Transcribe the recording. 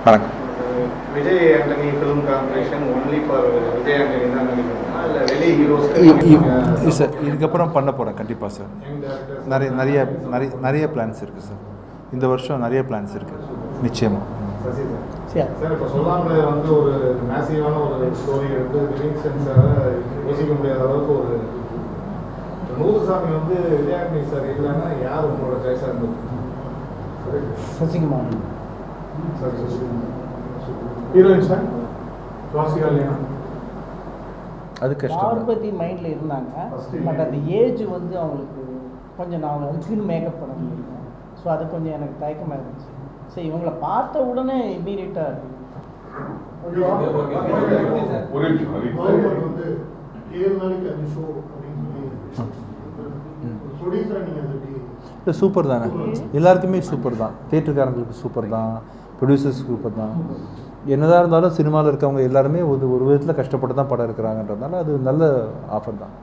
வணக்கம். Vijay Antony film corporation only for Vijay Antony தான் நினைக்கிறோம் இல்லை வெளி ஹீரோஸ் சார் இதுக்கப்புறம் பண்ண போகிறேன் கண்டிப்பாக சார். நிறைய நிறைய நிறைய நிறைய பிளான்ஸ் இருக்குது சார். இந்த வருஷம் நிறைய பிளான்ஸ் இருக்குது நிச்சயமாக. சார் இப்போ சொல்லாமலே வந்து ஒரு மேசிவான ஒரு ஸ்டோரி எடுத்து லிவிங் சென்ஸாக யோசிக்க முடியாத அளவுக்கு ஒரு நூறுசாமி வந்து விஜய் ஆண்டனி சார் இல்லைன்னா யார் உங்களோட சாய்ஸாக இருந்தது? சசிகுமார் ஹீரோயின் சார் சுவாசிகா இல்லையா? அது கஷ்டம். பார்வதி மைண்டில் இருந்தாங்க. பட் அந்த ஏஜ் வந்து அவங்களுக்கு கொஞ்சம் நான் அதுக்குன்னு மேக்கப் பண்ண முடியல. ஸோ அது கொஞ்சம் எனக்கு தயக்கமாக இருந்துச்சு. ஸோ இவங்களை பார்த்த உடனே இம்மீடியட்டாக சூப்பர் தானே, எல்லாருக்குமே சூப்பர் தான். தியேட்டருக்காரங்களுக்கு சூப்பர் தான், ப்ரொடியூசர்ஸ் சூப்பர் தான். என்னதான் இருந்தாலும் சினிமாவில் இருக்கவங்க எல்லாருமே ஒரு விதத்தில் கஷ்டப்பட்டு தான் படம் இருக்கிறாங்கன்றதுனால அது நல்ல ஆஃபர் தான்.